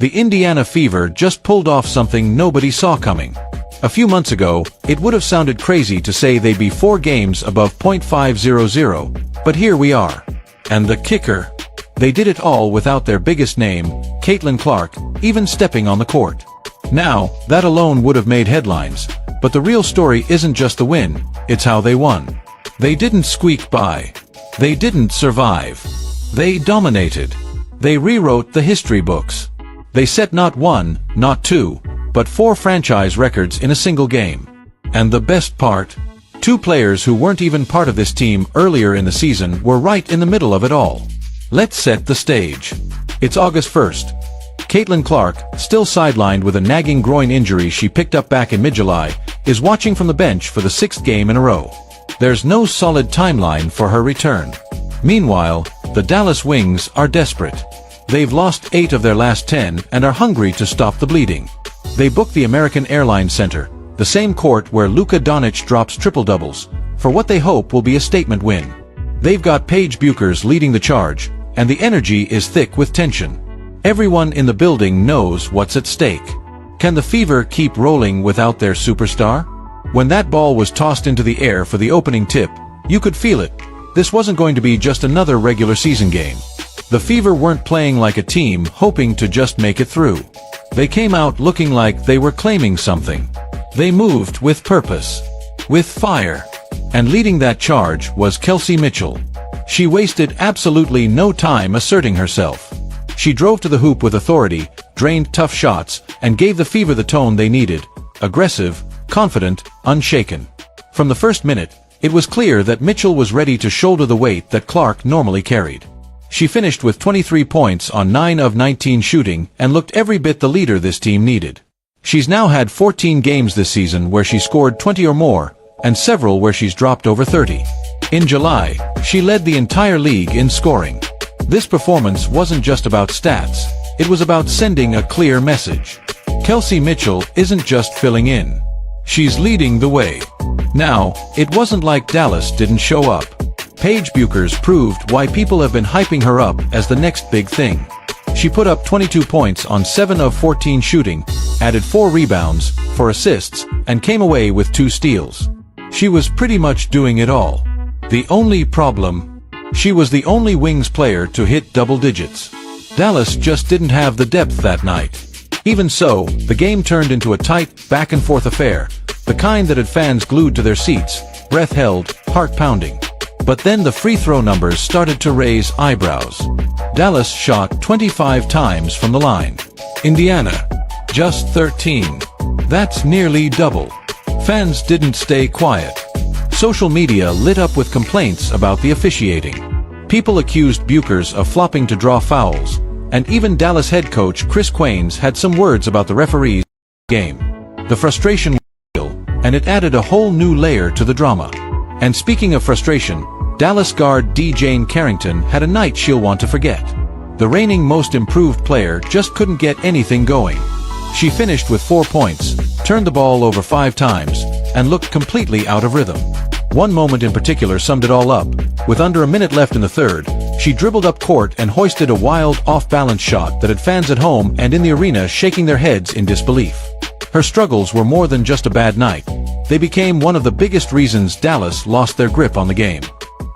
The Indiana Fever just pulled off something nobody saw coming. A few months ago, it would have sounded crazy to say they'd be 4 games above .500, but here we are. And the kicker? They did it all without their biggest name, Caitlin Clark, even stepping on the court. Now, that alone would have made headlines, but the real story isn't just the win, it's how they won. They didn't squeak by. They didn't survive. They dominated. They rewrote the history books. They set not 1, not 2, but 4 franchise records in a single game. And the best part? 2 players who weren't even part of this team earlier in the season were right in the middle of it all. Let's set the stage. It's August 1st. Caitlin Clark, still sidelined with a nagging groin injury she picked up back in mid-July, is watching from the bench for the 6th game in a row. There's no solid timeline for her return. Meanwhile, the Dallas Wings are desperate. They've lost 8 of their last 10 and are hungry to stop the bleeding. They booked the American Airlines Center, the same court where Luka Doncic drops triple-doubles, for what they hope will be a statement win. They've got Paige Bueckers leading the charge, and the energy is thick with tension. Everyone in the building knows what's at stake. Can the Fever keep rolling without their superstar? When that ball was tossed into the air for the opening tip, you could feel it. This wasn't going to be just another regular season game. The Fever weren't playing like a team hoping to just make it through. They came out looking like they were claiming something. They moved with purpose, with fire. And leading that charge was Lexie Mitchell. She wasted absolutely no time asserting herself. She drove to the hoop with authority, drained tough shots, and gave the Fever the tone they needed: aggressive, confident, unshaken. From the first minute, it was clear that Mitchell was ready to shoulder the weight that Clark normally carried. She finished with 23 points on 9 of 19 shooting and looked every bit the leader this team needed. She's now had 14 games this season where she scored 20 or more, and several where she's dropped over 30. In July, she led the entire league in scoring. This performance wasn't just about stats, it was about sending a clear message. Lexie Mitchell isn't just filling in. She's leading the way. Now, it wasn't like Dallas didn't show up. Paige Bueckers proved why people have been hyping her up as the next big thing. She put up 22 points on 7 of 14 shooting, added 4 rebounds, 4 assists, and came away with 2 steals. She was pretty much doing it all. The only problem? She was the only Wings player to hit double digits. Dallas just didn't have the depth that night. Even so, the game turned into a tight, back-and-forth affair, the kind that had fans glued to their seats, breath held, heart pounding. But then the free throw numbers started to raise eyebrows. Dallas shot 25 times from the line. Indiana, just 13. That's nearly double. Fans didn't stay quiet. Social media lit up with complaints about the officiating. People accused Bueckers of flopping to draw fouls, and even Dallas head coach Chris Quains had some words about the referees' game. The frustration was real, and it added a whole new layer to the drama. And speaking of frustration, Dallas guard D. Jane Carrington had a night she'll want to forget. The reigning most improved player just couldn't get anything going. She finished with 4 points, turned the ball over 5 times, and looked completely out of rhythm. One moment in particular summed it all up. With under a minute left in the third, she dribbled up court and hoisted a wild, off-balance shot that had fans at home and in the arena shaking their heads in disbelief. Her struggles were more than just a bad night. They became one of the biggest reasons Dallas lost their grip on the game.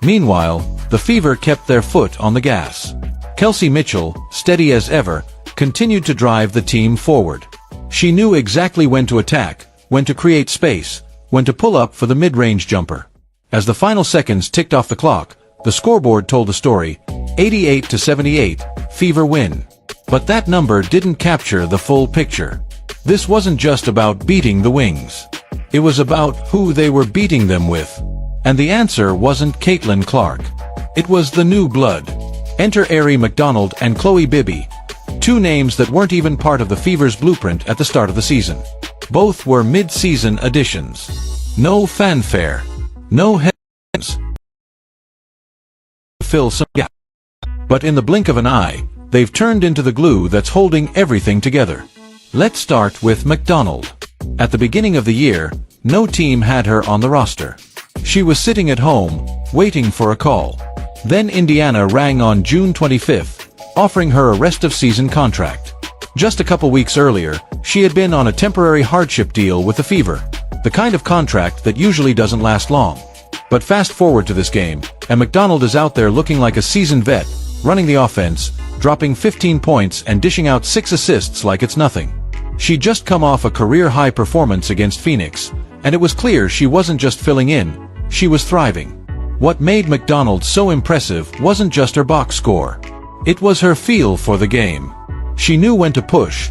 Meanwhile, the Fever kept their foot on the gas. Lexie Mitchell, steady as ever, continued to drive the team forward. She knew exactly when to attack, when to create space, when to pull up for the mid-range jumper. As the final seconds ticked off the clock, the scoreboard told the story: 88-78, Fever win. But that number didn't capture the full picture. This wasn't just about beating the Wings. It was about who they were beating them with. And the answer wasn't Caitlin Clark. It was the new blood. Enter Ari McDonald and Chloe Bibby, 2 names that weren't even part of the Fever's blueprint at the start of the season. Both were mid-season additions. No fanfare. No headlines. Fill some gap. But in the blink of an eye, they've turned into the glue that's holding everything together. Let's start with McDonald. At the beginning of the year, no team had her on the roster. She was sitting at home, waiting for a call. Then Indiana rang on June 25th, offering her a rest-of-season contract. Just a couple weeks earlier, she had been on a temporary hardship deal with the Fever, the kind of contract that usually doesn't last long. But fast forward to this game, and McDonald is out there looking like a seasoned vet, running the offense, dropping 15 points and dishing out 6 assists like it's nothing. She'd just come off a career-high performance against Phoenix, and it was clear she wasn't just filling in, she was thriving. What made McDonald so impressive wasn't just her box score. It was her feel for the game. She knew when to push,